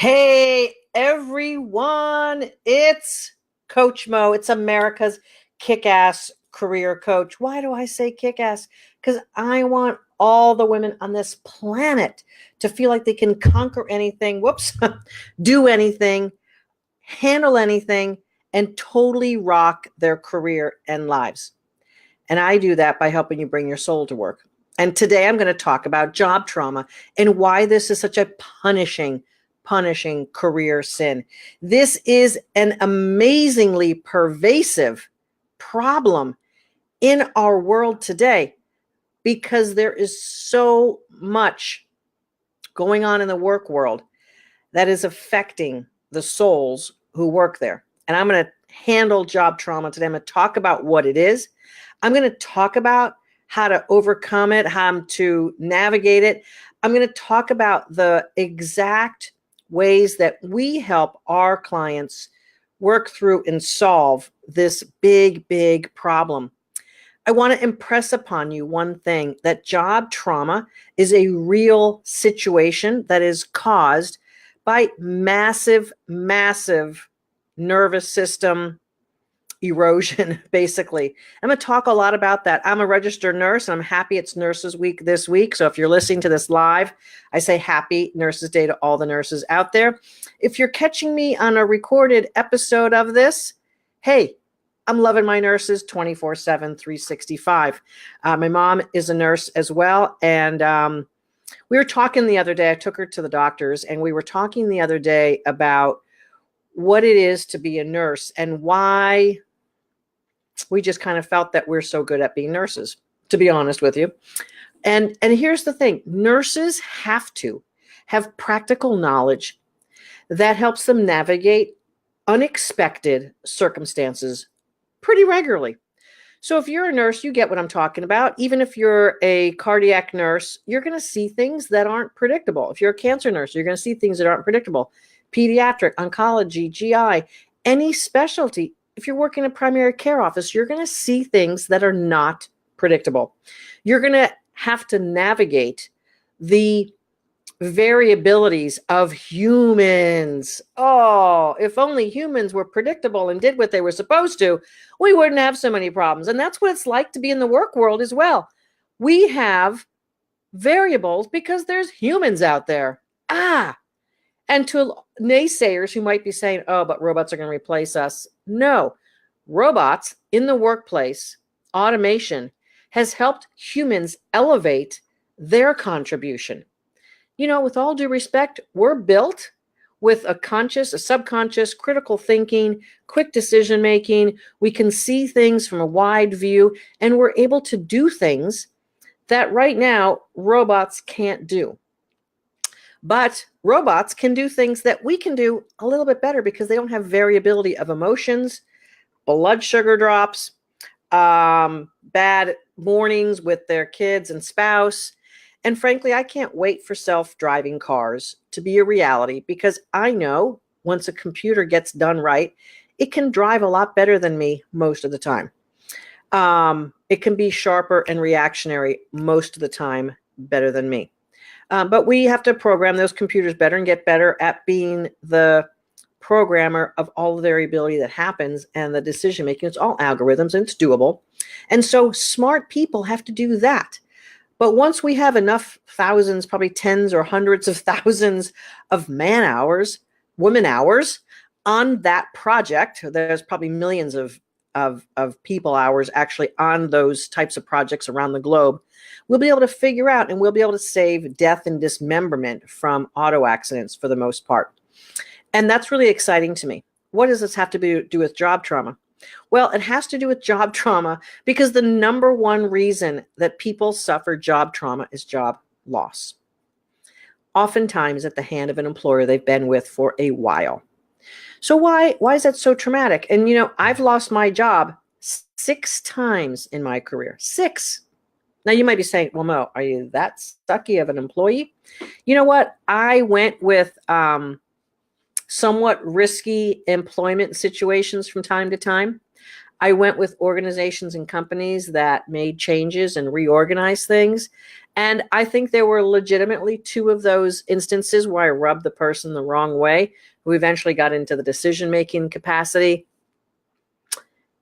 Hey, everyone, it's Coach Mo. It's America's kick-ass career coach. Why do I say kick-ass? Because I want all the women on this planet to feel like they can conquer anything, do anything, handle anything, and totally rock their career and lives. And I do that by helping you bring your soul to work. And today I'm going to talk about job trauma and why this is such a punishing career sin. This is an amazingly pervasive problem in our world today because there is so much going on in the work world that is affecting the souls who work there. And I'm going to handle job trauma today. I'm going to talk about what it is. I'm going to talk about how to overcome it, how to navigate it. I'm going to talk about the exact ways that we help our clients work through and solve this big problem. I want to impress upon you one thing, that job trauma is a real situation that is caused by massive nervous system erosion, basically. I'm going to talk a lot about that. I'm a registered nurse, and I'm happy it's Nurses Week this week. So if you're listening to this live, I say happy Nurses Day to all the nurses out there. If you're catching me on a recorded episode of this, hey, I'm loving my nurses 24/7, 365. My mom is a nurse as well. And we were talking the other day, I took her to the doctors, and we were talking the other day about what it is to be a nurse and why we just kind of felt that we're so good at being nurses, to be honest with you. And here's the thing. Nurses have to have practical knowledge that helps them navigate unexpected circumstances pretty regularly. So if you're a nurse, you get what I'm talking about. Even if you're a cardiac nurse, you're going to see things that aren't predictable. If you're a cancer nurse, you're going to see things that aren't predictable. Pediatric, oncology, GI, any specialty. If you're working in a primary care office, you're going to see things that are not predictable. You're going to have to navigate the variabilities of humans. Oh, if only humans were predictable and did what they were supposed to, we wouldn't have so many problems. And that's what it's like to be in the work world as well. We have variables because there's humans out there. And to naysayers who might be saying, oh, but robots are going to replace us. No, robots in the workplace, automation has helped humans elevate their contribution. You know, with all due respect, we're built with a conscious, a subconscious, critical thinking, quick decision making. We can see things from a wide view, and we're able to do things that right now robots can't do. But robots can do things that we can do a little bit better because they don't have variability of emotions, blood sugar drops, bad mornings with their kids and spouse. And frankly, I can't wait for self-driving cars to be a reality because I know once a computer gets done right, it can drive a lot better than me most of the time. It can be sharper and reactionary most of the time better than me. But we have to program those computers better and get better at being the programmer of all the variability that happens and the decision making. It's all algorithms and it's doable. And so smart people have to do that. But once we have enough thousands, probably tens or hundreds of thousands of man hours, woman hours on that project, there's probably millions of people hours actually on those types of projects around the globe, we'll be able to figure out and we'll be able to save death and dismemberment from auto accidents for the most part. And that's really exciting to me. What does this have to do with job trauma? Well, it has to do with job trauma because the number one reason that people suffer job trauma is job loss. Oftentimes at the hand of an employer they've been with for a while. So why is that so traumatic? And you know, I've lost my job 6 times in my career. 6. Now you might be saying, well, Mo, are you that sucky of an employee? You know what? I went with somewhat risky employment situations from time to time. I went with organizations and companies that made changes and reorganized things. And I think there were legitimately two of those instances where I rubbed the person the wrong way, who eventually got into the decision-making capacity.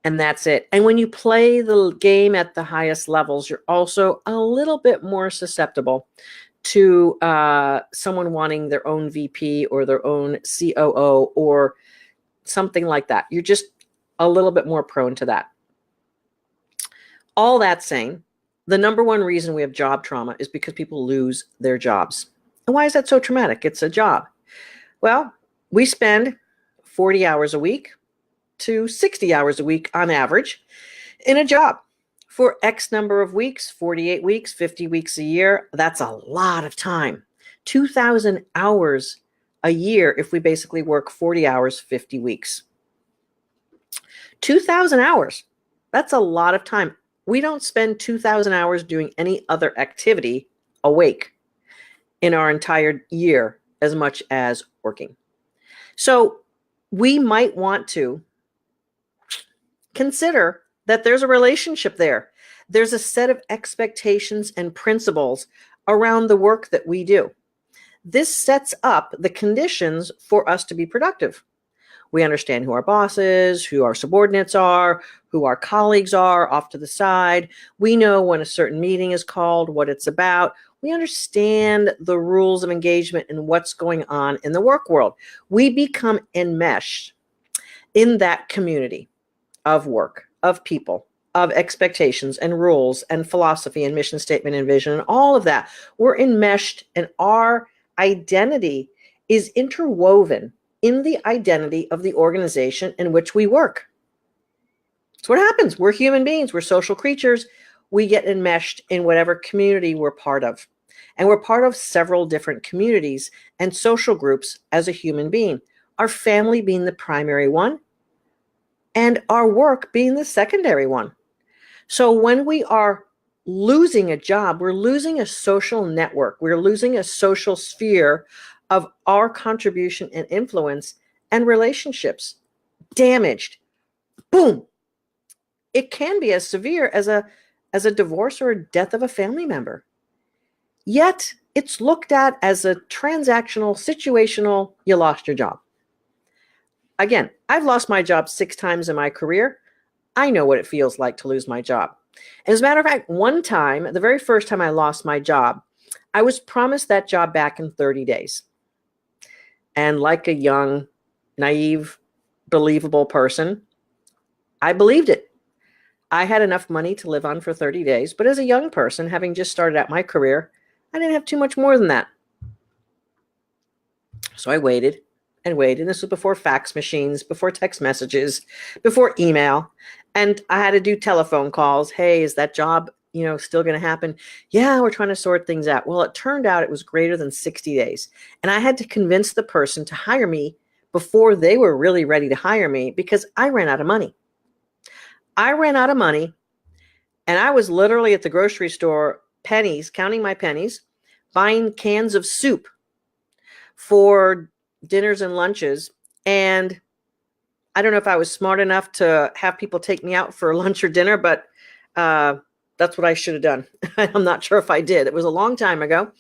And that's it. And when you play the game at the highest levels, you're also a little bit more susceptible to someone wanting their own VP or their own COO or something like that. You're just a little bit more prone to that. All that saying, the number one reason we have job trauma is because people lose their jobs. And why is that so traumatic? It's a job. Well, we spend 40 hours a week to 60 hours a week on average in a job for X number of weeks, 48 weeks, 50 weeks a year. That's a lot of time. 2,000 hours a year if we basically work 40 hours, 50 weeks. 2,000 hours. That's a lot of time. We don't spend 2,000 hours doing any other activity awake in our entire year as much as working. So we might want to consider that there's a relationship there. There's a set of expectations and principles around the work that we do. This sets up the conditions for us to be productive. We understand who our boss is, who our subordinates are, who our colleagues are off to the side. We know when a certain meeting is called, what it's about. We understand the rules of engagement and what's going on in the work world. We become enmeshed in that community of work, of people, of expectations and rules and philosophy and mission statement and vision and all of that. We're enmeshed, and our identity is interwoven in the identity of the organization in which we work. That's what happens. We're human beings. We're social creatures. We get enmeshed in whatever community we're part of. And we're part of several different communities and social groups as a human being, our family being the primary one and our work being the secondary one. So when we are losing a job, we're losing a social network. We're losing a social sphere of our contribution and influence, and relationships damaged. Boom. It can be as severe as a divorce or a death of a family member. Yet it's looked at as a transactional, situational, you lost your job. Again, I've lost my job 6 times in my career. I know what it feels like to lose my job. As a matter of fact, one time, the very first time I lost my job, I was promised that job back in 30 days. And like a young, naive, believable person, I believed it. I had enough money to live on for 30 days, but as a young person, having just started out my career, I didn't have too much more than that. So I waited and waited. This was before fax machines, before text messages, before email. And I had to do telephone calls. Hey, is that job, still going to happen? Yeah, we're trying to sort things out. Well, it turned out it was greater than 60 days. And I had to convince the person to hire me before they were really ready to hire me because I ran out of money. I ran out of money, and I was literally at the grocery store, pennies, counting my pennies, buying cans of soup for dinners and lunches. And I don't know if I was smart enough to have people take me out for lunch or dinner, but that's what I should have done. I'm not sure if I did. It was a long time ago.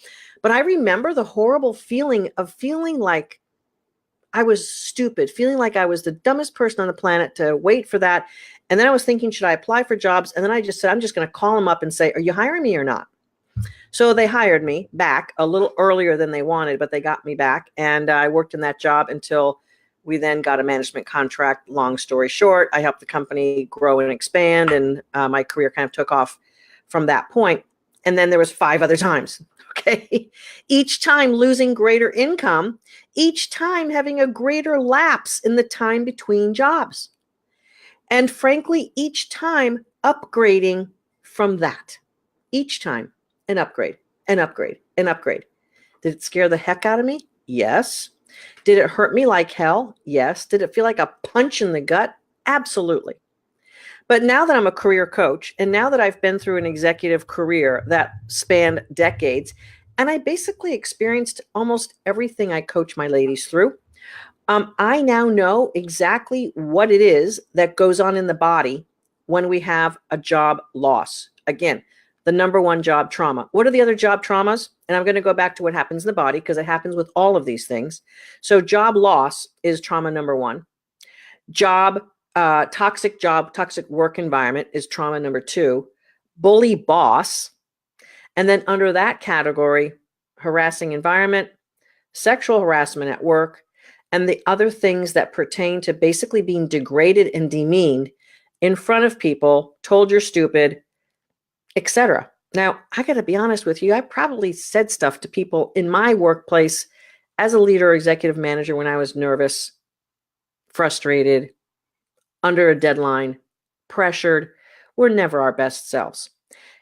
But I remember the horrible feeling of feeling like I was stupid, feeling like I was the dumbest person on the planet to wait for that. And then I was thinking, should I apply for jobs? And then I just said, I'm just going to call them up and say, are you hiring me or not? So they hired me back a little earlier than they wanted, but they got me back. And I worked in that job until we then got a management contract. Long story short, I helped the company grow and expand, and my career kind of took off from that point. And then there was 5 other times. Okay. Each time losing greater income, each time having a greater lapse in the time between jobs. And frankly, each time upgrading from that. Each time an upgrade, an upgrade, an upgrade. Did it scare the heck out of me? Yes. Did it hurt me like hell? Yes. Did it feel like a punch in the gut? Absolutely. But now that I'm a career coach, and now that I've been through an executive career that spanned decades, and I basically experienced almost everything I coach my ladies through, I now know exactly what it is that goes on in the body when we have a job loss. Again, The number one job trauma. What are the other job traumas? And I'm going to go back to what happens in the body because it happens with all of these things. So job loss is trauma number one. Toxic work environment is trauma number two. Bully boss. And then under that category, harassing environment, sexual harassment at work, and the other things that pertain to basically being degraded and demeaned in front of people, told you're stupid, etc. Now, I got to be honest with you, I probably said stuff to people in my workplace as a leader or executive manager when I was nervous, frustrated, under a deadline, pressured. We're never our best selves.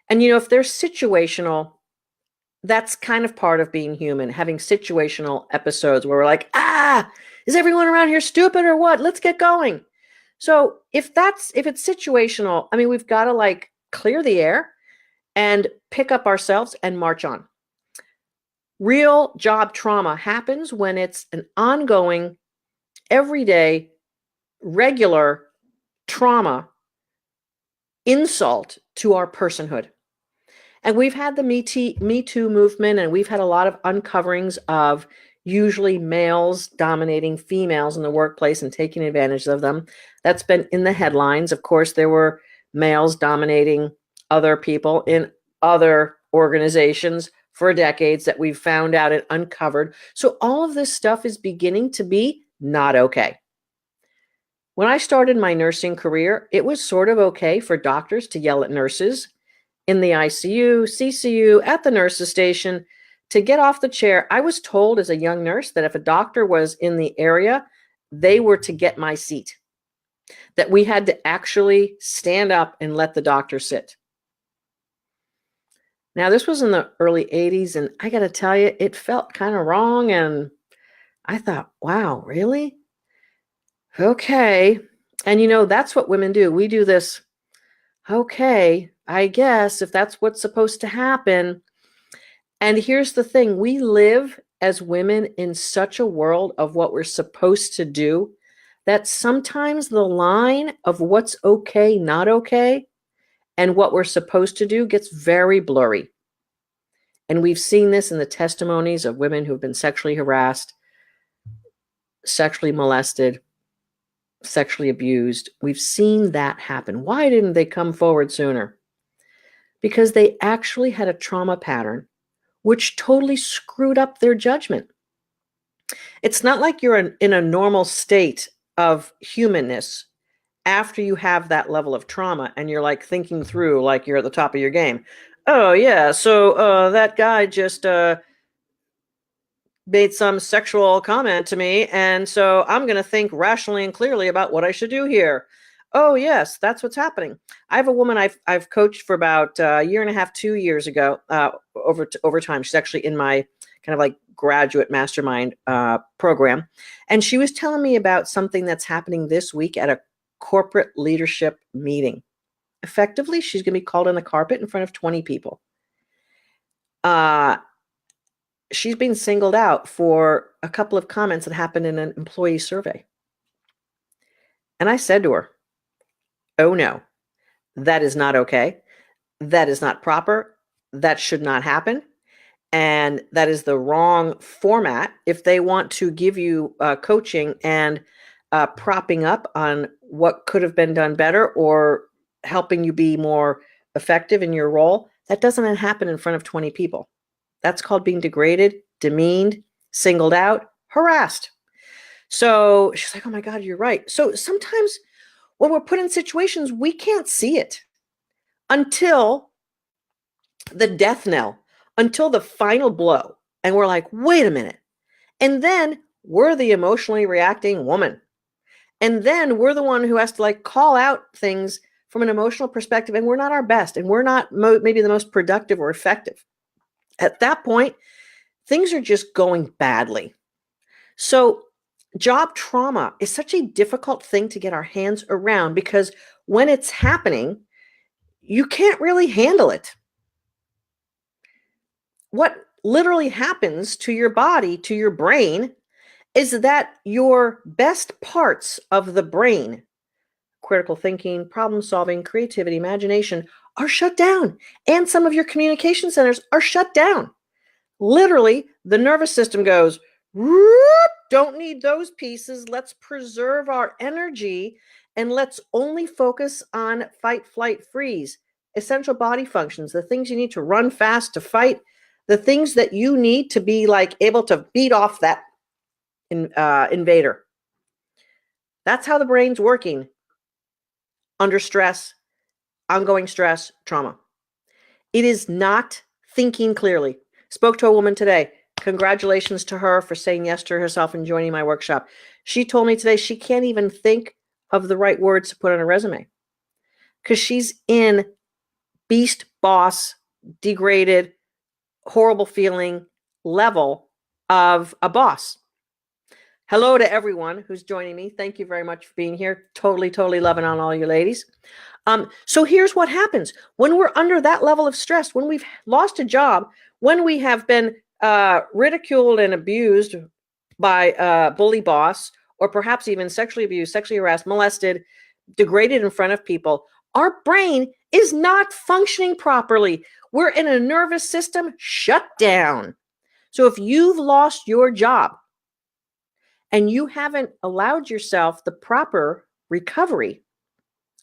And if they're situational, that's kind of part of being human, having situational episodes where we're like, is everyone around here stupid or what? Let's get going. So if it's situational, we've got to clear the air and pick up ourselves and march on. Real job trauma happens when it's an ongoing, everyday, regular trauma, insult to our personhood. And we've had the Me Too movement, and we've had a lot of uncoverings of usually males dominating females in the workplace and taking advantage of them. That's been in the headlines. Of course, there were males dominating other people in other organizations for decades that we've found out and uncovered. So all of this stuff is beginning to be not okay. When I started my nursing career, it was sort of okay for doctors to yell at nurses in the ICU, CCU, at the nurse's station, to get off the chair. I was told as a young nurse that if a doctor was in the area, they were to get my seat, that we had to actually stand up and let the doctor sit. Now, this was in the early 80s, and I got to tell you, it felt kind of wrong, and I thought, wow, really? Okay. And that's what women do. We do this, okay, I guess if that's what's supposed to happen. And here's the thing, we live as women in such a world of what we're supposed to do that sometimes the line of what's okay, not okay, and what we're supposed to do gets very blurry. And we've seen this in the testimonies of women who've been sexually harassed, sexually molested, sexually abused. We've seen that happen. Why didn't they come forward sooner? Because they actually had a trauma pattern which totally screwed up their judgment. It's not like you're in a normal state of humanness after you have that level of trauma and you're thinking through like you're at the top of your game. Oh, yeah, so that guy just made some sexual comment to me, and so I'm going to think rationally and clearly about what I should do here. Oh, yes, that's what's happening. I have a woman I've coached for about a year and a half, 2 years ago, over time. She's actually in my kind of graduate mastermind program. And she was telling me about something that's happening this week at a corporate leadership meeting. Effectively, she's going to be called on the carpet in front of 20 people. She's being singled out for a couple of comments that happened in an employee survey. And I said to her, oh no, that is not okay. That is not proper. That should not happen. And that is the wrong format if they want to give you coaching and propping up on what could have been done better or helping you be more effective in your role. That doesn't happen in front of 20 people. That's called being degraded, demeaned, singled out, harassed. So she's like, oh my God, you're right. So sometimes when we're put in situations, we can't see it until the death knell, until the final blow. And we're like, wait a minute. And then we're the emotionally reacting woman. And then we're the one who has to call out things from an emotional perspective. And we're not our best. And we're not maybe the most productive or effective. At that point, things are just going badly. So job trauma is such a difficult thing to get our hands around because when it's happening, you can't really handle it. What literally happens to your body, to your brain, is that your best parts of the brain, critical thinking, problem solving, creativity, imagination, are shut down. And some of your communication centers are shut down. Literally, the nervous system goes, don't need those pieces. Let's preserve our energy and let's only focus on fight, flight, freeze, essential body functions, the things you need to run fast to fight, the things that you need to be like able to beat off that invader. That's how the brain's working under stress, ongoing stress, trauma. It is not thinking clearly. Spoke to a woman today. Congratulations to her for saying yes to herself and joining my workshop. She told me today she can't even think of the right words to put on a resume because she's in beast, boss, degraded, horrible feeling level of a boss. Hello to everyone who's joining me. Thank you very much for being here. Totally, totally loving on all you ladies. So here's what happens when we're under that level of stress, when we've lost a job, when we have been ridiculed and abused by a bully boss, or perhaps even sexually abused, sexually harassed, molested, degraded in front of people, our brain is not functioning properly. We're in a nervous system shut down. So if you've lost your job and you haven't allowed yourself the proper recovery,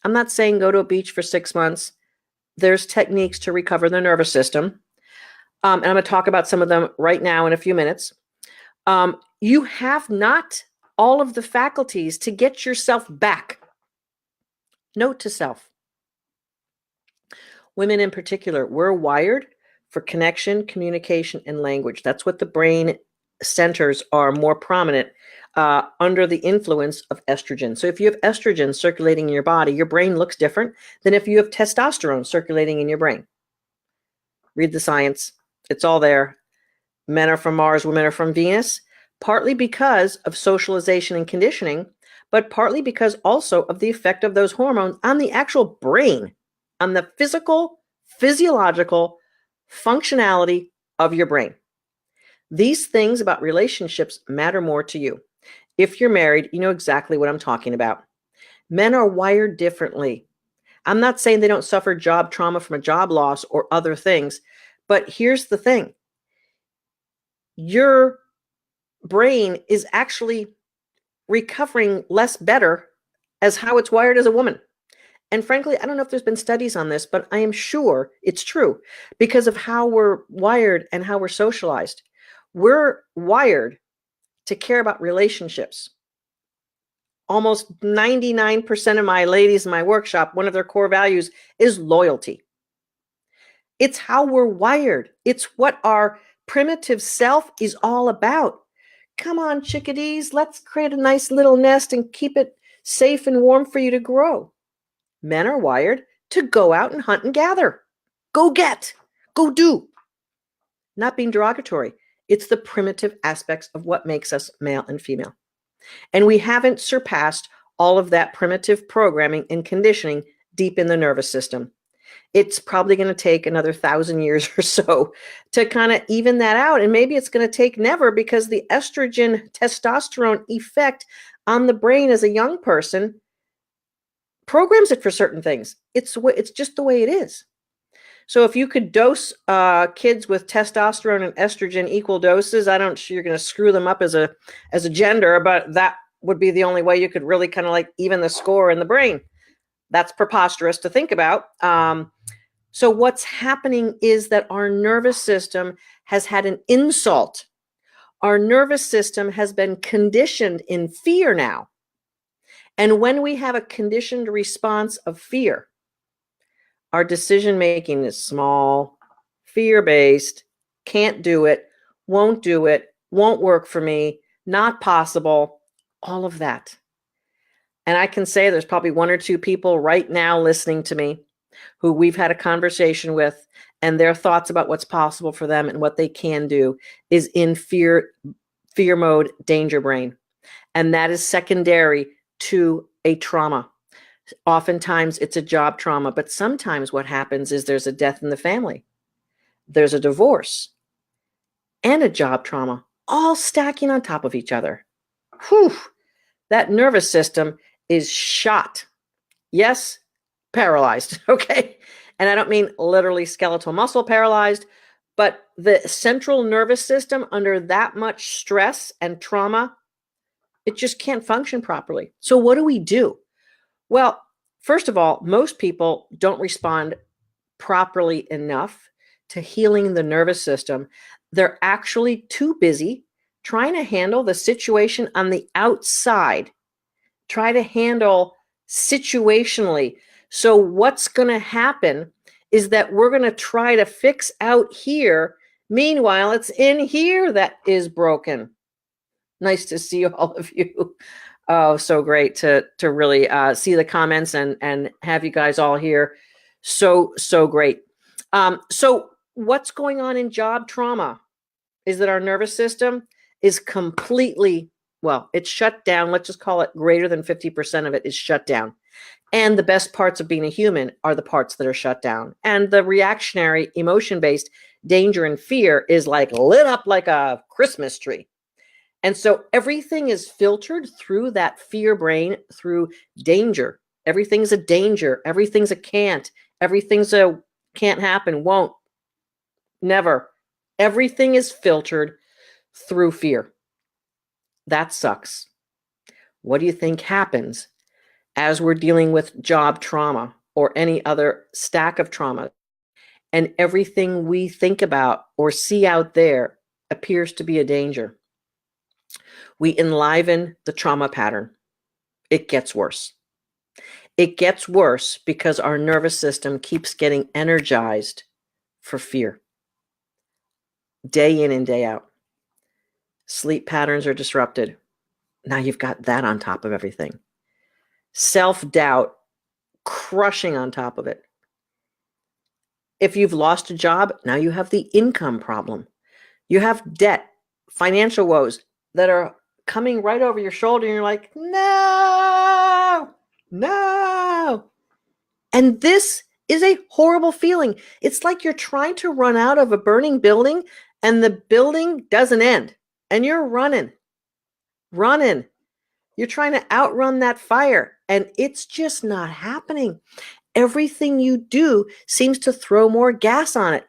I'm not saying go to a beach for 6 months. There's techniques to recover the nervous system. And I'm going to talk about some of them right now in a few minutes. You have not all of the faculties to get yourself back. Note to self. Women in particular, we're wired for connection, communication, and language. That's what the brain centers are more prominent under the influence of estrogen. So if you have estrogen circulating in your body, your brain looks different than if you have testosterone circulating in your brain. Read the science. It's all there. Men are from Mars, women are from Venus, partly because of socialization and conditioning, but partly because also of the effect of those hormones on the actual brain, on the physical, physiological functionality of your brain. These things about relationships matter more to you. If you're married, you know exactly what I'm talking about. Men are wired differently. I'm not saying they don't suffer job trauma from a job loss or other things, but here's the thing. Your brain is actually recovering less better as how it's wired as a woman. And frankly, I don't know if there's been studies on this, but I am sure it's true because of how we're wired and how we're socialized. We're wired to care about relationships. Almost 99% of my ladies in my workshop, one of their core values is loyalty. It's how we're wired. It's what our primitive self is all about. Come on, chickadees, let's create a nice little nest and keep it safe and warm for you to grow. Men are wired to go out and hunt and gather. Go get, go do. Not being derogatory. It's the primitive aspects of what makes us male and female. And we haven't surpassed all of that primitive programming and conditioning deep in the nervous system. It's probably going to take another 1,000 years or so to kind of even that out. And maybe it's going to take never because the estrogen testosterone effect on the brain as a young person programs it for certain things. It's just the way it is. So if you could dose kids with testosterone and estrogen equal doses, I don't sure you're going to screw them up as a gender, but that would be the only way you could really kind of like even the score in the brain. That's preposterous to think about. So what's happening is that our nervous system has had an insult. Our nervous system has been conditioned in fear now. And when we have a conditioned response of fear, our decision making is small, fear-based, can't do it, won't work for me, not possible, all of that. And I can say there's probably one or two people right now listening to me who we've had a conversation with, and their thoughts about what's possible for them and what they can do is in fear mode, danger brain. And that is secondary to a trauma. Oftentimes it's a job trauma, but sometimes what happens is there's a death in the family. There's a divorce and a job trauma, all stacking on top of each other. Whew, that nervous system is shot. Yes, paralyzed, okay? And I don't mean literally skeletal muscle paralyzed, but the central nervous system under that much stress and trauma, it just can't function properly. So what do? Well, first of all, most people don't respond properly enough to healing the nervous system. They're actually too busy trying to handle the situation on the outside, try to handle situationally. So, what's going to happen is that we're going to try to fix out here. Meanwhile, it's in here that is broken. Nice to see all of you. Oh, so great to really see the comments and have you guys all here. So great. So what's going on in job trauma is that our nervous system is completely, well, it's shut down. Let's just call it greater than 50% of it is shut down. And the best parts of being a human are the parts that are shut down. And the reactionary, emotion-based danger and fear is like lit up like a Christmas tree. And so everything is filtered through that fear brain, through danger. Everything's a danger. Everything's a can't. Everything's a can't happen, won't, never. Everything is filtered through fear. That sucks. What do you think happens as we're dealing with job trauma or any other stack of trauma? And everything we think about or see out there appears to be a danger. We enliven the trauma pattern. It gets worse. It gets worse because our nervous system keeps getting energized for fear. Day in and day out. Sleep patterns are disrupted. Now you've got that on top of everything. Self-doubt crushing on top of it. If you've lost a job, now you have the income problem. You have debt, financial woes that are coming right over your shoulder, and you're like, no. And this is a horrible feeling. It's like you're trying to run out of a burning building and the building doesn't end. And you're running. You're trying to outrun that fire and it's just not happening. Everything you do seems to throw more gas on it.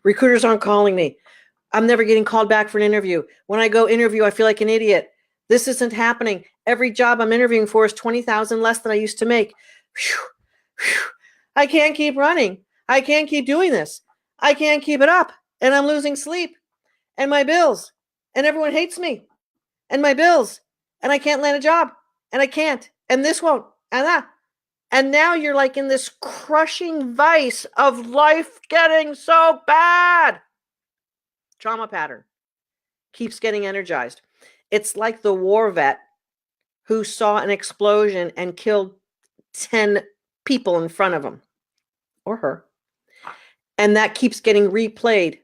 Recruiters aren't calling me. I'm never getting called back for an interview. When I go interview, I feel like an idiot. This isn't happening. Every job I'm interviewing for is 20,000 less than I used to make. I can't keep running. I can't keep doing this. I can't keep it up. And I'm losing sleep and my bills. And everyone hates me and my bills. And I can't land a job. And I can't. And this won't. And that. And now you're like in this crushing vice of life getting so bad. Trauma pattern keeps getting energized. It's like the war vet who saw an explosion and killed 10 people in front of him or her. And that keeps getting replayed.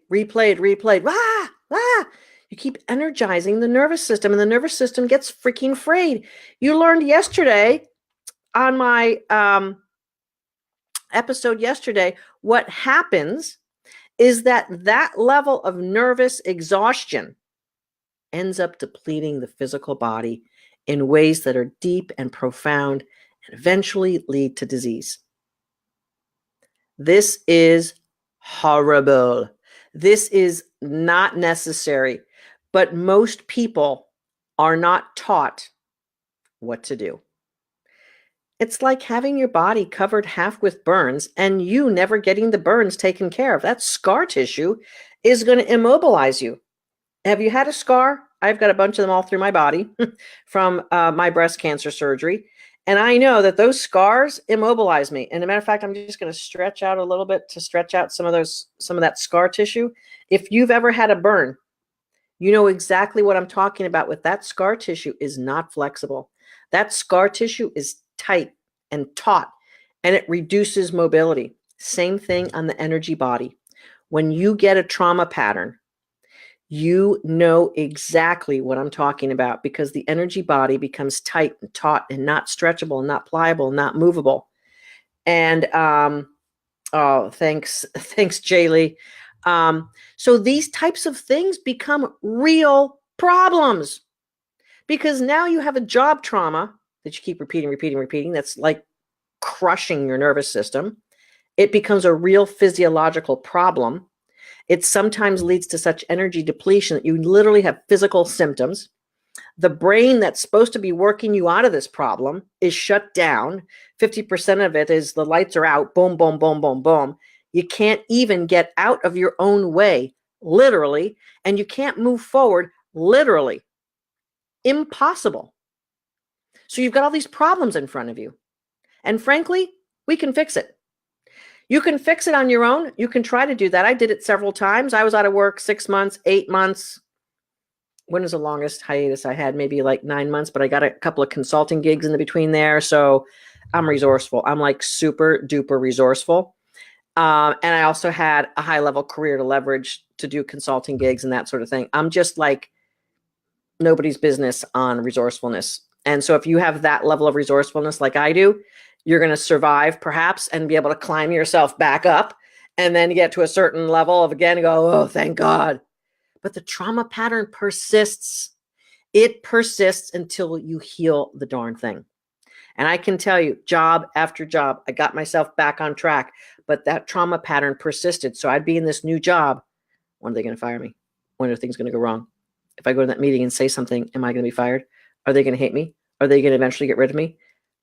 You keep energizing the nervous system and the nervous system gets freaking frayed. You learned yesterday on my episode yesterday, what happens is that level of nervous exhaustion ends up depleting the physical body in ways that are deep and profound and eventually lead to disease. This is horrible. This is not necessary, but most people are not taught what to do. It's like having your body covered half with burns and you never getting the burns taken care of. That scar tissue is going to immobilize you. Have you had a scar? I've got a bunch of them all through my body from my breast cancer surgery. And I know that those scars immobilize me. And as a matter of fact, I'm just going to stretch out a little bit to stretch out some of that scar tissue. If you've ever had a burn, you know exactly what I'm talking about with that scar tissue is not flexible. That scar tissue is tight and taut, and it reduces mobility. Same thing on the energy body. When you get a trauma pattern, you know exactly what I'm talking about because the energy body becomes tight and taut and not stretchable, and not pliable, and not movable. And thanks, Jaylee. So these types of things become real problems because now you have a job trauma that you keep repeating. That's like crushing your nervous system. It becomes a real physiological problem. It sometimes leads to such energy depletion that you literally have physical symptoms. The brain that's supposed to be working you out of this problem is shut down. 50% of it is the lights are out, boom, boom, boom, boom, boom. You can't even get out of your own way, literally, and you can't move forward, literally. Impossible. So you've got all these problems in front of you. And frankly, we can fix it. You can fix it on your own. You can try to do that. I did it several times. I was out of work 6 months, 8 months. When was the longest hiatus I had? Maybe like 9 months, but I got a couple of consulting gigs in the between there. So I'm resourceful. I'm like super duper resourceful. And I also had a high level career to leverage to do consulting gigs and that sort of thing. I'm just like nobody's business on resourcefulness. And so if you have that level of resourcefulness like I do, you're going to survive perhaps and be able to climb yourself back up and then get to a certain level of again, go, oh, thank God. But the trauma pattern persists. It persists until you heal the darn thing. And I can tell you, job after job, I got myself back on track, but that trauma pattern persisted. So I'd be in this new job. When are they going to fire me? When are things going to go wrong? If I go to that meeting and say something, am I going to be fired? Are they going to hate me? Are they going to eventually get rid of me?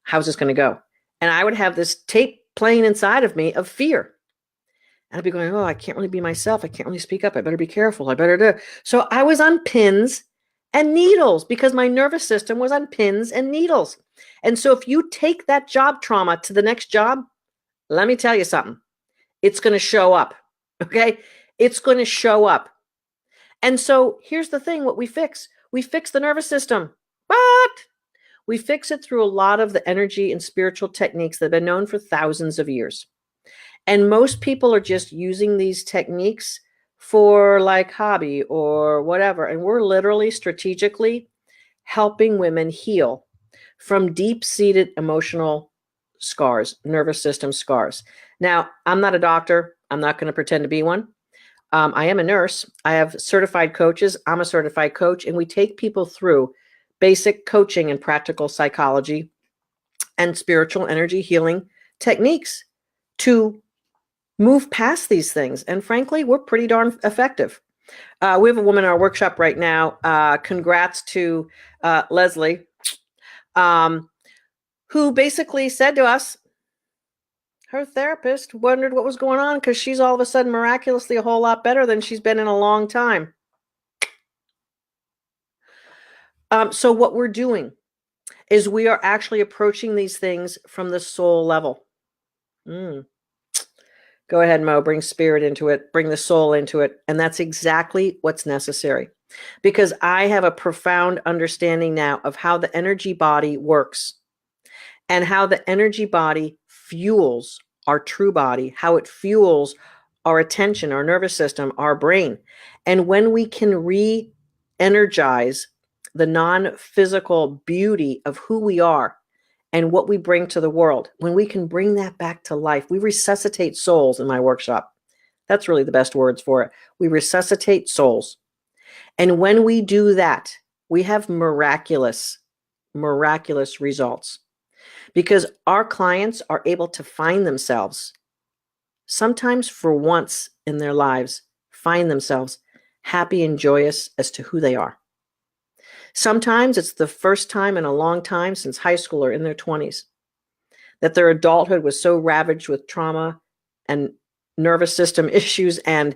How's this going to go? And I would have this tape playing inside of me of fear. And I'd be going, oh, I can't really be myself. I can't really speak up. I better be careful. I better do. So I was on pins and needles because my nervous system was on pins and needles. And so if you take that job trauma to the next job, let me tell you something. It's going to show up. Okay? It's going to show up. And so here's the thing, what we fix the nervous system. But we fix it through a lot of the energy and spiritual techniques that have been known for thousands of years. And most people are just using these techniques for like hobby or whatever. And we're literally strategically helping women heal from deep-seated emotional scars, nervous system scars. Now, I'm not a doctor. I'm not going to pretend to be one. I am a nurse. I have certified coaches. I'm a certified coach. And we take people through basic coaching and practical psychology and spiritual energy healing techniques to move past these things. And frankly, we're pretty darn effective. We have a woman in our workshop right now. Congrats to Leslie, who basically said to us, her therapist wondered what was going on because she's all of a sudden miraculously a whole lot better than she's been in a long time. So what we're doing is we are actually approaching these things from the soul level. Go ahead, Mo, bring spirit into it, bring the soul into it. And that's exactly what's necessary because I have a profound understanding now of how the energy body works and how the energy body fuels our true body, how it fuels our attention, our nervous system, our brain. And when we can re-energize the non-physical beauty of who we are and what we bring to the world, when we can bring that back to life, we resuscitate souls in my workshop. That's really the best words for it. We resuscitate souls. And when we do that, we have miraculous results because our clients are able to find themselves, sometimes for once in their lives, find themselves happy and joyous as to who they are. Sometimes it's the first time in a long time since high school or in their 20s that their adulthood was so ravaged with trauma and nervous system issues and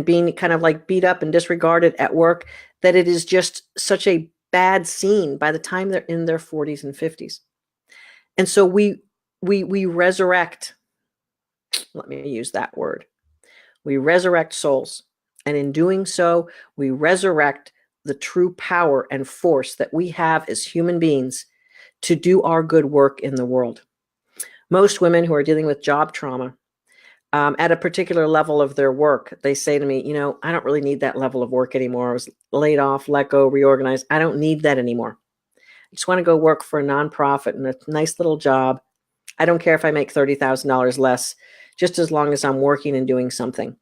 being kind of like beat up and disregarded at work that it is just such a bad scene by the time they're in their 40s and 50s. And so we resurrect, let me use that word. We resurrect souls. And in doing so, we resurrect the true power and force that we have as human beings to do our good work in the world. Most women who are dealing with job trauma at a particular level of their work, they say to me, I don't really need that level of work anymore. I was laid off, let go, reorganized. I don't need that anymore. I just want to go work for a nonprofit and a nice little job. I don't care if I make $30,000 less, just as long as I'm working and doing something.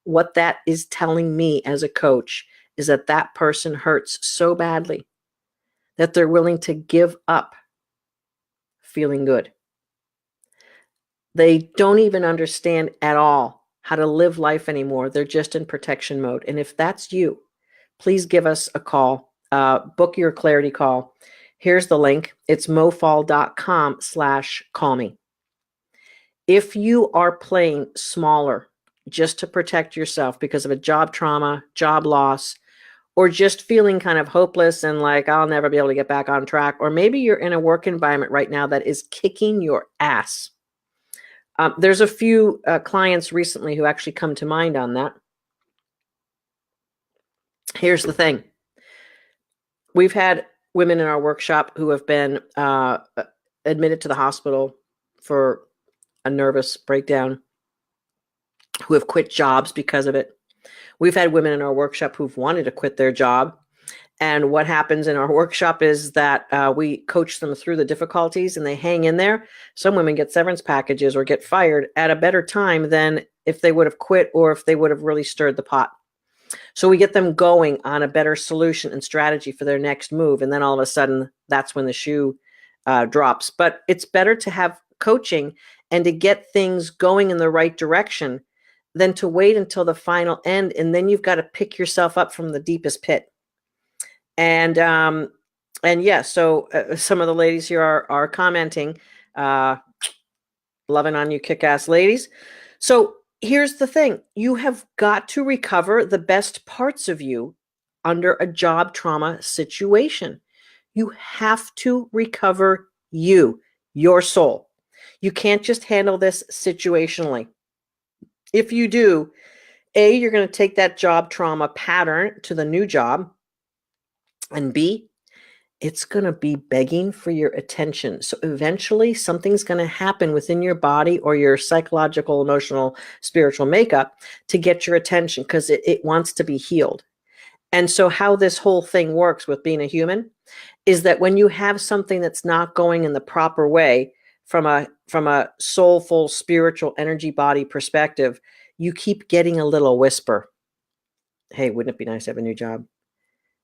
What that is telling me as a coach is that that person hurts so badly that they're willing to give up feeling good. They don't even understand at all how to live life anymore. They're just in protection mode. And if that's you, please give us a call. Book your clarity call. Here's the link. It's mofaul.com/call me. If you are playing smaller just to protect yourself because of a job trauma, job loss, or just feeling kind of hopeless and like, I'll never be able to get back on track, or maybe you're in a work environment right now that is kicking your ass. There's a few clients recently who actually come to mind on that. Here's the thing. We've had women in our workshop who have been admitted to the hospital for a nervous breakdown, who have quit jobs because of it. We've had women in our workshop who've wanted to quit their job. And what happens in our workshop is that we coach them through the difficulties and they hang in there. Some women get severance packages or get fired at a better time than if they would have quit or if they would have really stirred the pot. So we get them going on a better solution and strategy for their next move. And then all of a sudden, that's when the shoe drops. But it's better to have coaching and to get things going in the right direction than to wait until the final end. And then you've got to pick yourself up from the deepest pit. And yeah, so some of the ladies here are commenting, loving on you, kick-ass ladies. So here's the thing. You have got to recover the best parts of you under a job trauma situation. You have to recover you, your soul. You can't just handle this situationally. If you do, A, you're going to take that job trauma pattern to the new job, and B, it's going to be begging for your attention. So eventually something's going to happen within your body or your psychological, emotional, spiritual makeup to get your attention because it wants to be healed. And so how this whole thing works with being a human is that when you have something that's not going in the proper way from a soulful, spiritual energy body perspective, you keep getting a little whisper. Hey, wouldn't it be nice to have a new job?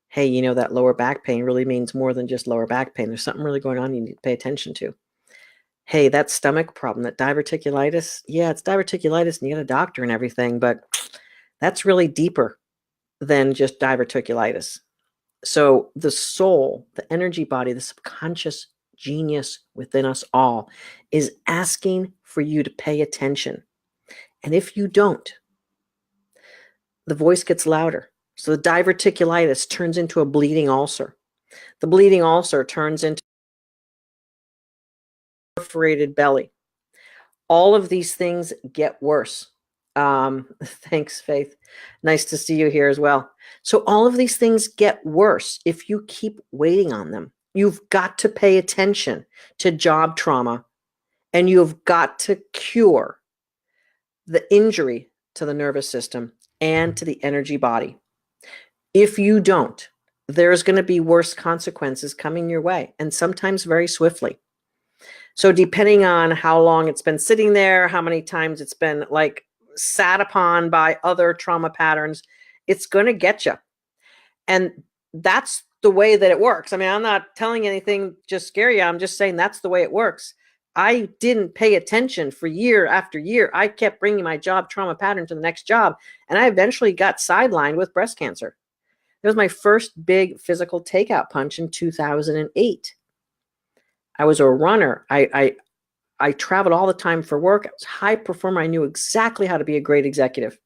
Hey, you know, that lower back pain really means more than just lower back pain. There's something really going on you need to pay attention to. Hey, that stomach problem, that diverticulitis, yeah, it's diverticulitis and you get a doctor and everything, but that's really deeper than just diverticulitis. So the soul, the energy body, the subconscious genius within us all is asking for you to pay attention. And if you don't, the voice gets louder. So the diverticulitis turns into a bleeding ulcer. The bleeding ulcer turns into a perforated belly. All of these things get worse. Thanks, Faith. Nice to see you here as well. So all of these things get worse if you keep waiting on them. You've got to pay attention to job trauma, and you've got to cure the injury to the nervous system and to the energy body. If you don't, there's going to be worse consequences coming your way, and sometimes very swiftly. So depending on how long it's been sitting there, how many times it's been like sat upon by other trauma patterns, it's going to get you. And that's the way that it works. I mean, I'm not telling anything just scary. I'm just saying that's the way it works. I didn't pay attention for year after year. I kept bringing my job trauma pattern to the next job, and I eventually got sidelined with breast cancer. It was my first big physical takeout punch in 2008. I was a runner. I traveled all the time for work. I was a high performer. I knew exactly how to be a great executive.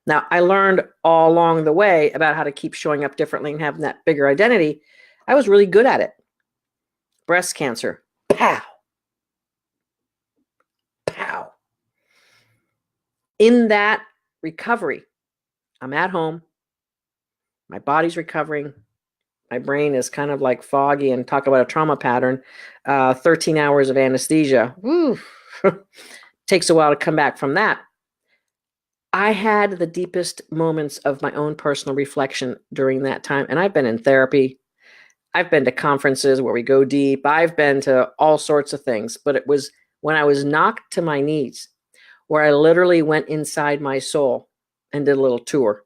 Now, I learned all along the way about how to keep showing up differently and having that bigger identity. I was really good at it. Breast cancer. Pow. Pow. In that recovery, I'm at home. My body's recovering. My brain is kind of like foggy, and talk about a trauma pattern. 13 hours of anesthesia. Woo. Takes a while to come back from that. I had the deepest moments of my own personal reflection during that time. And I've been in therapy. I've been to conferences where we go deep. I've been to all sorts of things. But it was when I was knocked to my knees where I literally went inside my soul and did a little tour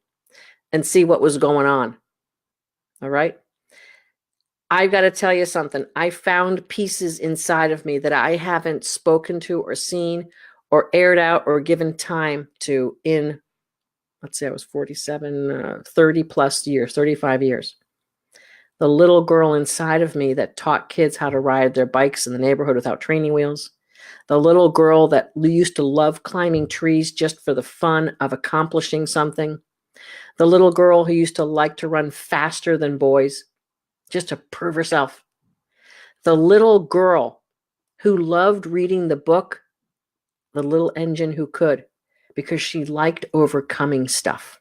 and see what was going on. All right. I've got to tell you something. I found pieces inside of me that I haven't spoken to or seen or aired out or given time to in, let's say I was 47, 30 plus years, 35 years. The little girl inside of me that taught kids how to ride their bikes in the neighborhood without training wheels. The little girl that used to love climbing trees just for the fun of accomplishing something. The little girl who used to like to run faster than boys just to prove herself. The little girl who loved reading the book, The Little Engine Who Could, because she liked overcoming stuff.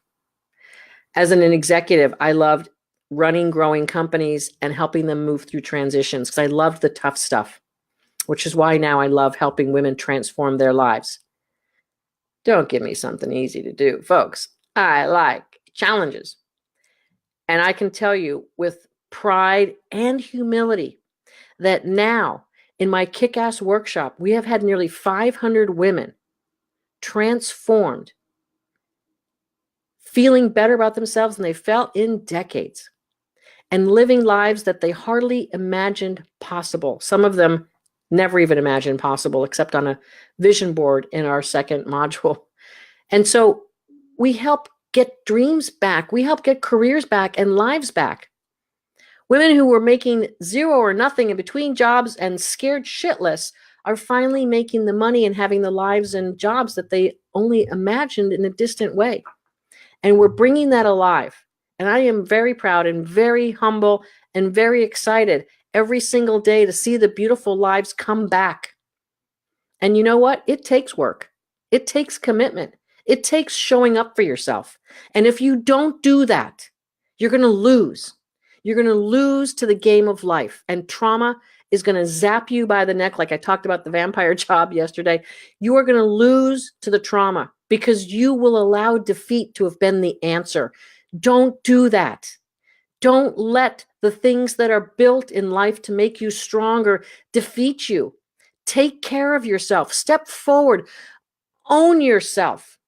As an executive, I loved running growing companies and helping them move through transitions because I loved the tough stuff, which is why now I love helping women transform their lives. Don't give me something easy to do, folks. I like challenges. And I can tell you with pride and humility that now in my kick-ass workshop, we have had nearly 500 women transformed, feeling better about themselves than they felt in decades, and living lives that they hardly imagined possible. Some of them never even imagined possible, except on a vision board in our second module. And so we help get dreams back. We help get careers back and lives back. Women who were making zero or nothing in between jobs and scared shitless are finally making the money and having the lives and jobs that they only imagined in a distant way. And we're bringing that alive. And I am very proud and very humble and very excited every single day to see the beautiful lives come back. And you know what? It takes work. It takes commitment. It takes showing up for yourself. And if you don't do that, you're going to lose. You're going to lose to the game of life. And trauma is going to zap you by the neck, like I talked about the vampire job yesterday. You are going to lose to the trauma because you will allow defeat to have been the answer. Don't do that. Don't let the things that are built in life to make you stronger defeat you. Take care of yourself. Step forward. Own yourself.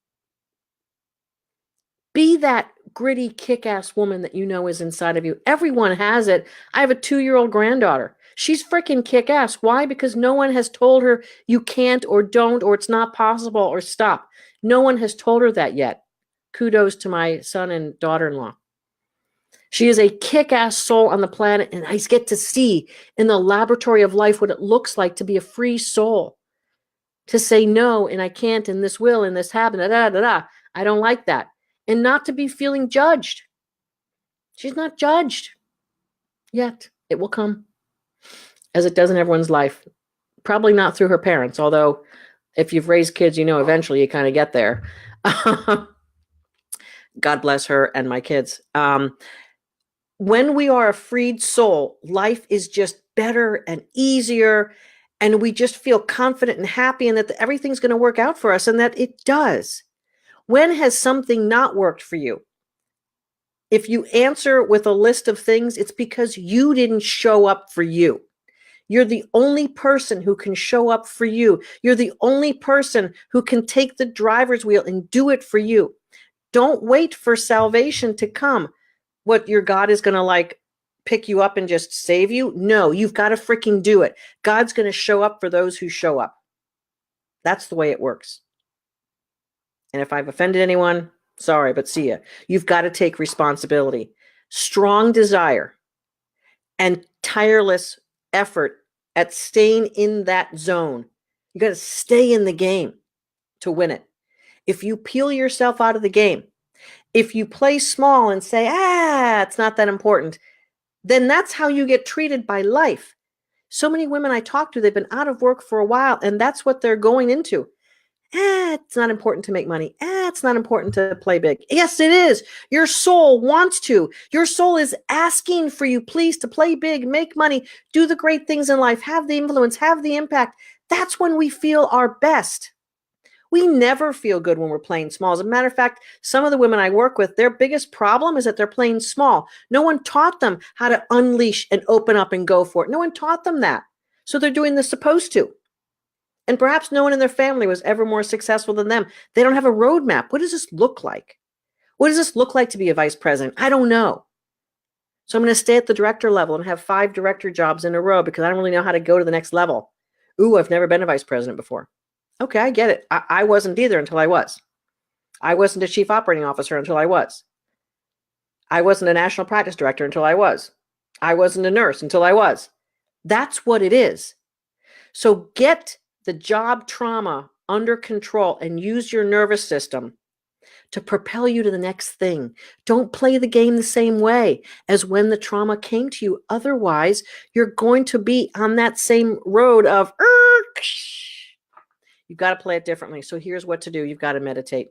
Be that gritty, kick-ass woman that you know is inside of you. Everyone has it. I have a 2-year-old granddaughter. She's freaking kick-ass. Why? Because no one has told her you can't or don't or it's not possible or stop. No one has told her that yet. Kudos to my son and daughter-in-law. She is a kick-ass soul on the planet, and I get to see in the laboratory of life what it looks like to be a free soul. To say no, and I can't, and this will, and this happen, I don't like that. And not to be feeling judged. She's not judged yet. It will come, as it does in everyone's life. Probably not through her parents, although if you've raised kids, you know eventually you kind of get there. God bless her and my kids. When we are a freed soul, life is just better and easier, and we just feel confident and happy and that everything's going to work out for us, and that it does. When has something not worked for you? If you answer with a list of things, it's because you didn't show up for you. You're the only person who can show up for you. You're the only person who can take the driver's wheel and do it for you. Don't wait for salvation to come. What, your God is going to like pick you up and just save you? No, you've got to freaking do it. God's going to show up for those who show up. That's the way it works. And if I've offended anyone, sorry, but see ya. You've got to take responsibility. Strong desire and tireless effort at staying in that zone. You got to stay in the game to win it. If you peel yourself out of the game, if you play small and say, it's not that important, then that's how you get treated by life. So many women I talk to, they've been out of work for a while, and that's what they're going into. It's not important to make money. It's not important to play big. Yes, it is. Your soul wants to. Your soul is asking for you, please, to play big, make money, do the great things in life, have the influence, have the impact. That's when we feel our best. We never feel good when we're playing small. As a matter of fact, some of the women I work with, their biggest problem is that they're playing small. No one taught them how to unleash and open up and go for it. No one taught them that. So they're doing the supposed to. And perhaps no one in their family was ever more successful than them. They don't have a roadmap. What does this look like? What does this look like to be a vice president? I don't know. So I'm going to stay at the director level and have 5 director jobs in a row because I don't really know how to go to the next level. Ooh, I've never been a vice president before. Okay, I get it. I wasn't either until I was. I wasn't a chief operating officer until I was. I wasn't a national practice director until I was. I wasn't a nurse until I was. That's what it is. So get the job trauma under control and use your nervous system to propel you to the next thing. Don't play the game the same way as when the trauma came to you. Otherwise, you're going to be on that same road of, you've got to play it differently. So here's what to do. You've got to meditate.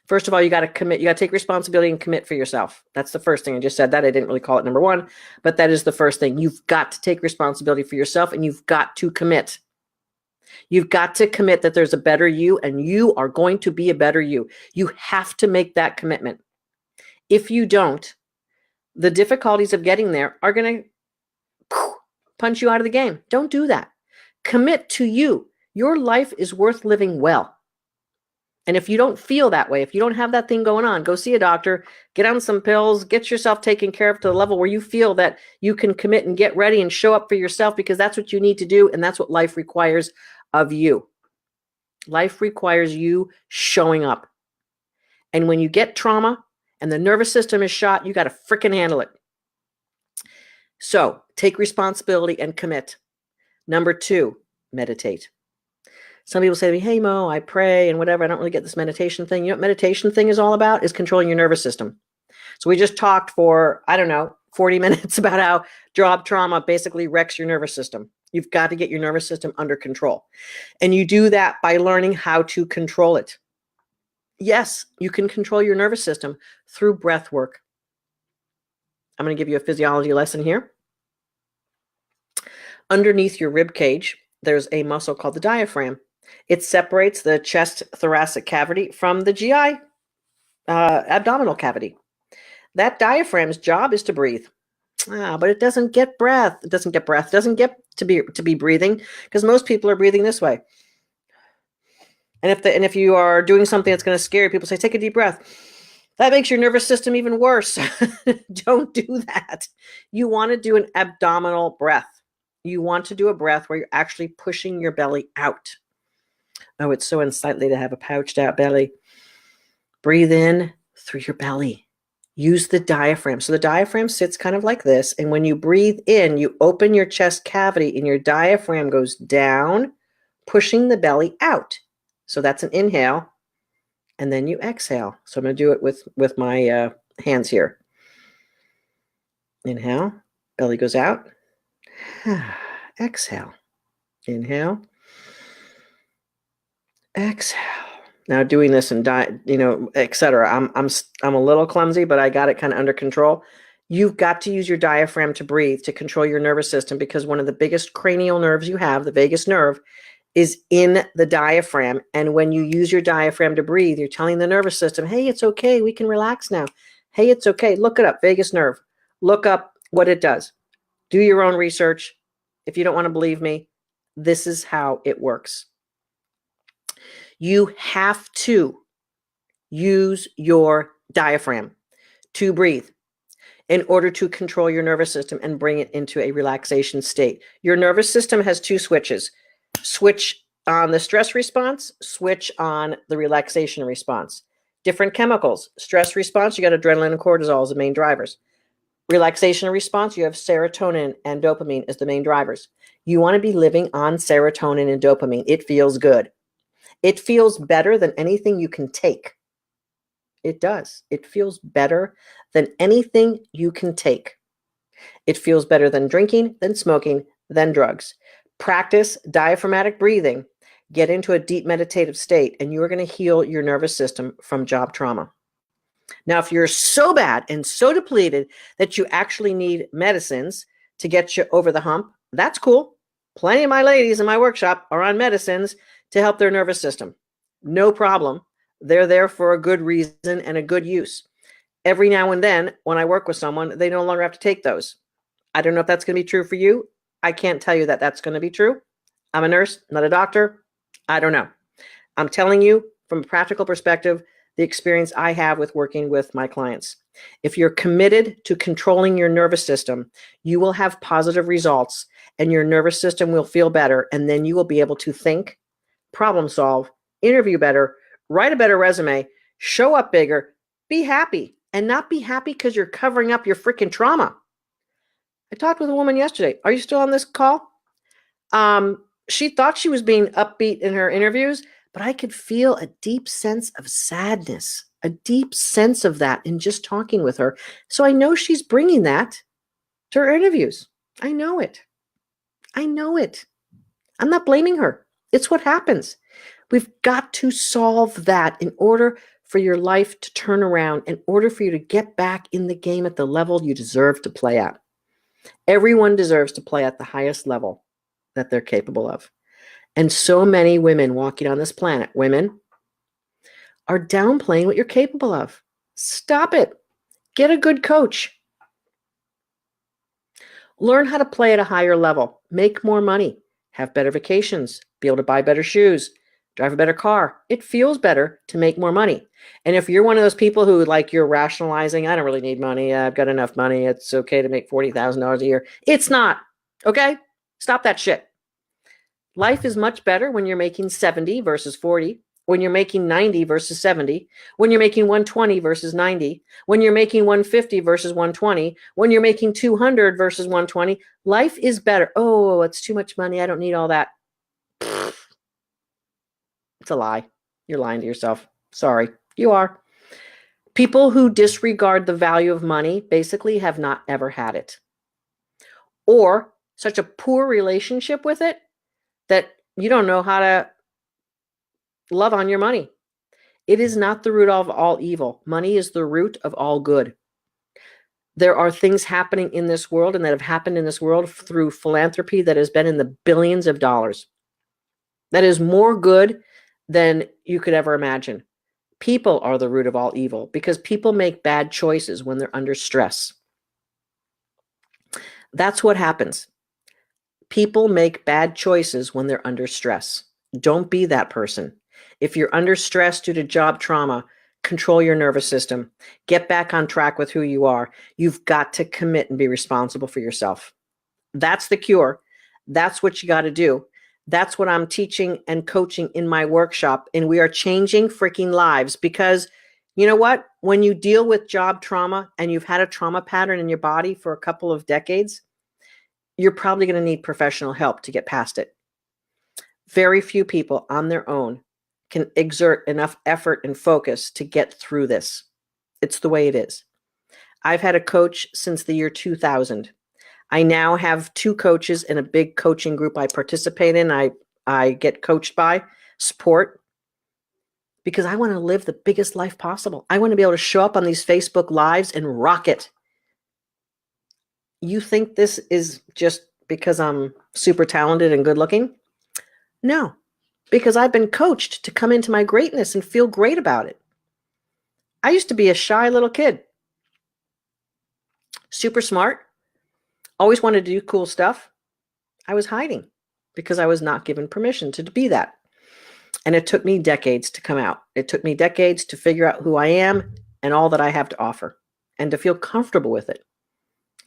First of all, you got to commit. You got to take responsibility and commit for yourself. That's the first thing. I just said that. I didn't really call it number 1, but that is the first thing. You've got to take responsibility for yourself and you've got to commit. You've got to commit that there's a better you and you are going to be a better you. You have to make that commitment. If you don't, the difficulties of getting there are going to punch you out of the game. Don't do that. Commit to you. Your life is worth living well. And if you don't feel that way, if you don't have that thing going on, go see a doctor, get on some pills, get yourself taken care of to the level where you feel that you can commit and get ready and show up for yourself because that's what you need to do. And that's what life requires of you. Life requires you showing up. And when you get trauma and the nervous system is shot, you got to freaking handle it. So take responsibility and commit. Number 2, meditate. Some people say to me, hey, Mo, I pray and whatever. I don't really get this meditation thing. You know what meditation thing is all about? Is controlling your nervous system. So we just talked for, 40 minutes about how job trauma basically wrecks your nervous system. You've got to get your nervous system under control. And you do that by learning how to control it. Yes, you can control your nervous system through breath work. I'm going to give you a physiology lesson here. Underneath your rib cage, there's a muscle called the diaphragm. It separates the chest thoracic cavity from the GI abdominal cavity. That diaphragm's job is to breathe. But it doesn't get breath. It doesn't get breath. It doesn't get to be breathing because most people are breathing this way. And if you are doing something that's going to scare you, people say, take a deep breath. That makes your nervous system even worse. Don't do that. You want to do an abdominal breath. You want to do a breath where you're actually pushing your belly out. Oh, it's so unsightly to have a pouched out belly. Breathe in through your belly. Use the diaphragm. So the diaphragm sits kind of like this. And when you breathe in, you open your chest cavity and your diaphragm goes down, pushing the belly out. So that's an inhale. And then you exhale. So I'm going to do it with my hands here. Inhale. Belly goes out. Exhale. Inhale. Exhale. Now doing this and etc. I'm a little clumsy, but I got it kind of under control. You've got to use your diaphragm to breathe, to control your nervous system, because one of the biggest cranial nerves you have, the vagus nerve, is in the diaphragm. And when you use your diaphragm to breathe, you're telling the nervous system, hey, it's okay. We can relax now. Hey, it's okay. Look it up, vagus nerve. Look up what it does. Do your own research. If you don't want to believe me, this is how it works. You have to use your diaphragm to breathe in order to control your nervous system and bring it into a relaxation state. Your nervous system has 2 switches. Switch on the stress response, switch on the relaxation response. Different chemicals. Stress response, you got adrenaline and cortisol as the main drivers. Relaxation response, you have serotonin and dopamine as the main drivers. You want to be living on serotonin and dopamine. It feels good. It feels better than anything you can take. It does. It feels better than anything you can take. It feels better than drinking, than smoking, than drugs. Practice diaphragmatic breathing. Get into a deep meditative state, and you are going to heal your nervous system from job trauma. Now, if you're so bad and so depleted that you actually need medicines to get you over the hump, that's cool. Plenty of my ladies in my workshop are on medicines to help their nervous system. No problem. They're there for a good reason and a good use. Every now and then, when I work with someone, they no longer have to take those. I don't know if that's going to be true for you. I can't tell you that that's going to be true. I'm a nurse, not a doctor. I don't know. I'm telling you from a practical perspective, the experience I have with working with my clients. If you're committed to controlling your nervous system, you will have positive results and your nervous system will feel better. And then you will be able to think, problem solve, interview better, write a better resume, show up bigger, be happy, and not be happy because you're covering up your freaking trauma. I talked with a woman yesterday. Are you still on this call? She thought she was being upbeat in her interviews, but I could feel a deep sense of sadness, a deep sense of that in just talking with her. So I know she's bringing that to her interviews. I know it. I know it. I'm not blaming her. It's what happens. We've got to solve that in order for your life to turn around, in order for you to get back in the game at the level you deserve to play at. Everyone deserves to play at the highest level that they're capable of. And so many women walking on this planet, women, are downplaying what you're capable of. Stop it. Get a good coach. Learn how to play at a higher level. Make more money. Have better vacations. Be able to buy better shoes. Drive a better car. It feels better to make more money. And if you're one of those people who, like, you're rationalizing, I don't really need money. I've got enough money. It's okay to make $40,000 a year. It's not. Okay? Stop that shit. Life is much better when you're making 70 versus 40, when you're making 90 versus 70, when you're making 120 versus 90, when you're making 150 versus 120, when you're making 200 versus 120. Life is better. Oh, it's too much money. I don't need all that. It's a lie. You're lying to yourself. Sorry, you are. People who disregard the value of money basically have not ever had it, or such a poor relationship with it that you don't know how to love on your money. It is not the root of all evil. Money is the root of all good. There are things happening in this world and that have happened in this world through philanthropy that has been in the billions of dollars. That is more good than you could ever imagine. People are the root of all evil because people make bad choices when they're under stress. That's what happens. People make bad choices when they're under stress. Don't be that person. If you're under stress due to job trauma, control your nervous system. Get back on track with who you are. You've got to commit and be responsible for yourself. That's the cure. That's what you got to do. That's what I'm teaching and coaching in my workshop. And we are changing freaking lives because you know what? When you deal with job trauma and you've had a trauma pattern in your body for a couple of decades, you're probably going to need professional help to get past it. Very few people on their own can exert enough effort and focus to get through this. It's the way it is. I've had a coach since the year 2000. I now have 2 coaches in a big coaching group I participate in. I get coached by, support, because I want to live the biggest life possible. I want to be able to show up on these Facebook Lives and rock it. You think this is just because I'm super talented and good looking? No, because I've been coached to come into my greatness and feel great about it. I used to be a shy little kid, super smart, always wanted to do cool stuff. I was hiding because I was not given permission to be that. And it took me decades to come out. It took me decades to figure out who I am and all that I have to offer and to feel comfortable with it.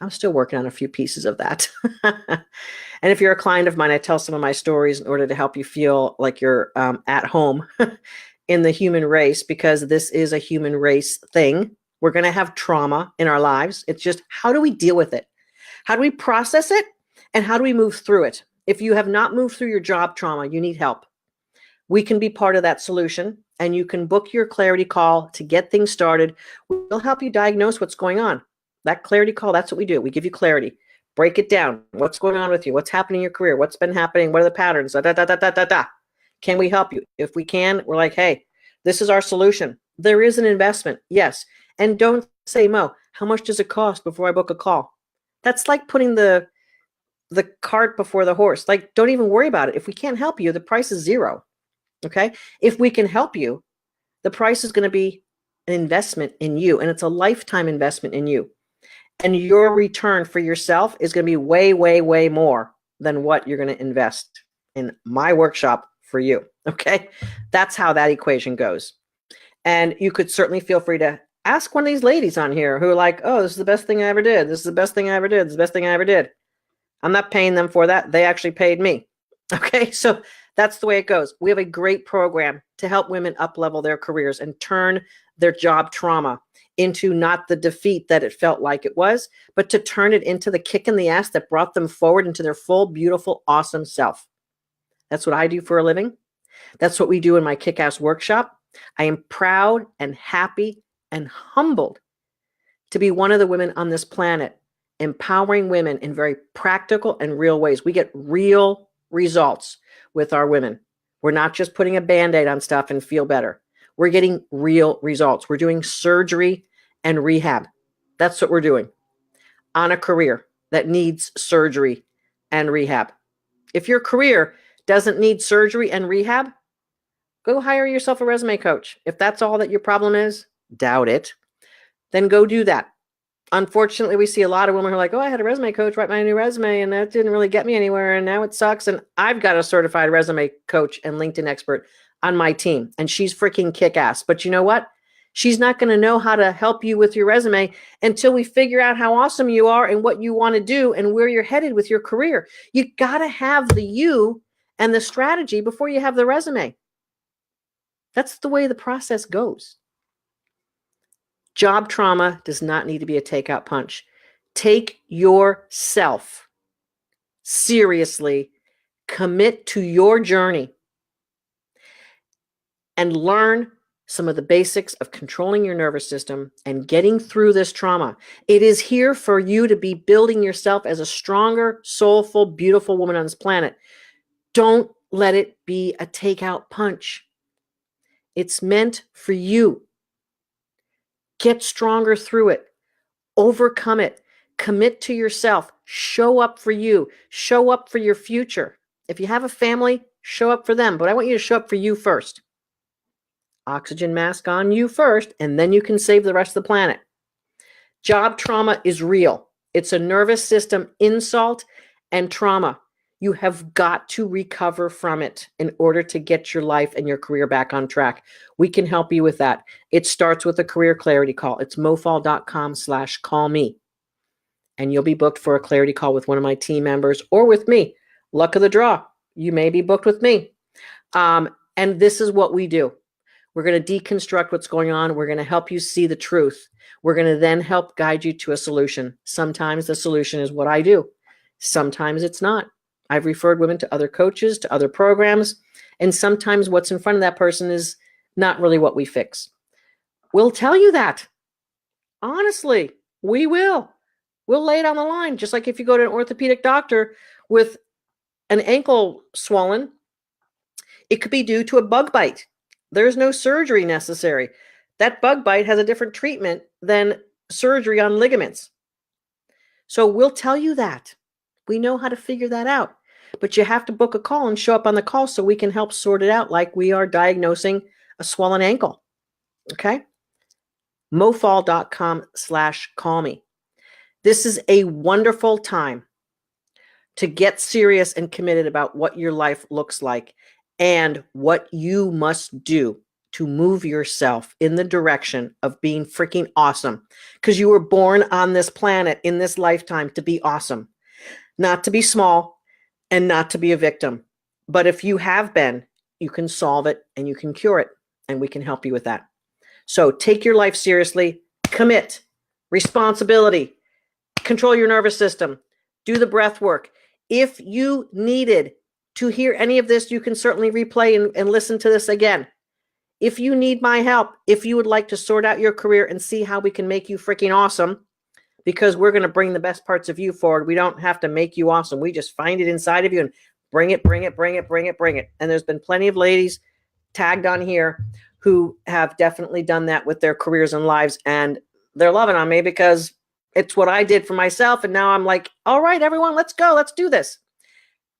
I'm still working on a few pieces of that. And if you're a client of mine, I tell some of my stories in order to help you feel like you're at home in the human race, because this is a human race thing. We're going to have trauma in our lives. It's just, how do we deal with it? How do we process it? And how do we move through it? If you have not moved through your job trauma, you need help. We can be part of that solution, and you can book your clarity call to get things started. We'll help you diagnose what's going on. That clarity call, that's what we do. We give you clarity. Break it down. What's going on with you? What's happening in your career? What's been happening? What are the patterns? Da, da, da, da, da, da, da. Can we help you? If we can, we're like, hey, this is our solution. There is an investment, yes. And don't say, Mo, how much does it cost before I book a call? That's like putting the cart before the horse. Like, don't even worry about it. If we can't help you, the price is zero. Okay? If we can help you, the price is going to be an investment in you, and it's a lifetime investment in you. And your return for yourself is going to be way, way, way more than what you're going to invest in my workshop for you. Okay? That's how that equation goes. And you could certainly feel free to ask one of these ladies on here who are like, oh, this is the best thing I ever did. This is the best thing I ever did. This is the best thing I ever did. I'm not paying them for that. They actually paid me. Okay, so that's the way it goes. We have a great program to help women up-level their careers and turn their job trauma into not the defeat that it felt like it was, but to turn it into the kick in the ass that brought them forward into their full, beautiful, awesome self. That's what I do for a living. That's what we do in my kick-ass workshop. I am proud and happy and humbled to be one of the women on this planet, empowering women in very practical and real ways. We get real results with our women. We're not just putting a Band-Aid on stuff and feel better. We're getting real results. We're doing surgery and rehab. That's what we're doing on a career that needs surgery and rehab. If your career doesn't need surgery and rehab, go hire yourself a resume coach. If that's all that your problem is, doubt it, then go do that. Unfortunately, we see a lot of women who are like, oh, I had a resume coach write my new resume and that didn't really get me anywhere and now it sucks. And I've got a certified resume coach and LinkedIn expert on my team and she's freaking kick-ass. But you know what? She's not going to know how to help you with your resume until we figure out how awesome you are and what you want to do and where you're headed with your career. You got to have the you and the strategy before you have the resume. That's the way the process goes. Job trauma does not need to be a takeout punch. Take yourself seriously, commit to your journey, and learn some of the basics of controlling your nervous system and getting through this trauma. It is here for you to be building yourself as a stronger, soulful, beautiful woman on this planet. Don't let it be a takeout punch. It's meant for you. Get stronger through it. Overcome it. Commit to yourself. Show up for you. Show up for your future. If you have a family, show up for them. But I want you to show up for you first. Oxygen mask on you first, and then you can save the rest of the planet. Job trauma is real. It's a nervous system insult and trauma. You have got to recover from it in order to get your life and your career back on track. We can help you with that. It starts with a career clarity call. It's mofaul.com/call me. And you'll be booked for a clarity call with one of my team members or with me. Luck of the draw. You may be booked with me. And this is what we do. We're going to deconstruct what's going on. We're going to help you see the truth. We're going to then help guide you to a solution. Sometimes the solution is what I do. Sometimes it's not. I've referred women to other coaches, to other programs, and sometimes what's in front of that person is not really what we fix. We'll tell you that. Honestly, we will. We'll lay it on the line. Just like if you go to an orthopedic doctor with an ankle swollen, it could be due to a bug bite. There's no surgery necessary. That bug bite has a different treatment than surgery on ligaments. So we'll tell you that. We know how to figure that out. But you have to book a call and show up on the call so we can help sort it out like we are diagnosing a swollen ankle. Okay? mofaul.com/call me. This is a wonderful time to get serious and committed about what your life looks like and what you must do to move yourself in the direction of being freaking awesome. Because you were born on this planet in this lifetime to be awesome, not to be small and not to be a victim. But if you have been, you can solve it and you can cure it, and we can help you with that. So take your life seriously, commit, responsibility, control your nervous system, do the breath work. If you needed to hear any of this, you can certainly replay and listen to this again. If you need my help, if you would like to sort out your career and see how we can make you freaking awesome, because we're going to bring the best parts of you forward. We don't have to make you awesome. We just find it inside of you and bring it. And there's been plenty of ladies tagged on here who have definitely done that with their careers and lives. And they're loving on me because it's what I did for myself. And now I'm like, all right, everyone, let's go. Let's do this.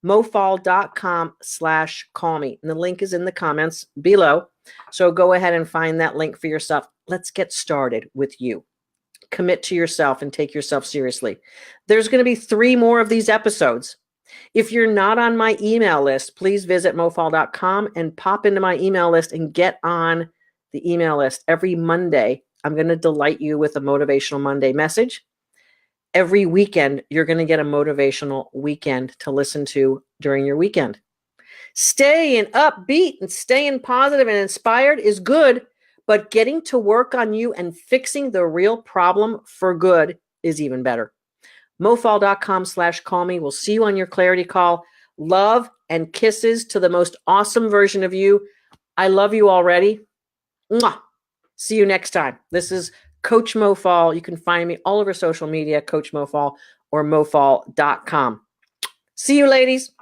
mofaul.com/call me. And the link is in the comments below. So go ahead and find that link for yourself. Let's get started with you. Commit to yourself and take yourself seriously. There's going to be 3 more of these episodes. If you're not on my email list, please visit mofaul.com and pop into my email list and get on the email list. Every Monday, I'm going to delight you with a Motivational Monday message. Every weekend, you're going to get a motivational weekend to listen to during your weekend. Staying upbeat and staying positive and inspired is good, but getting to work on you and fixing the real problem for good is even better. mofaul.com/call me. We'll see you on your clarity call. Love and kisses to the most awesome version of you. I love you already. Mwah. See you next time. This is Coach Mo Faul. You can find me all over social media, Coach Mo Faul or mofaul.com. See you, ladies.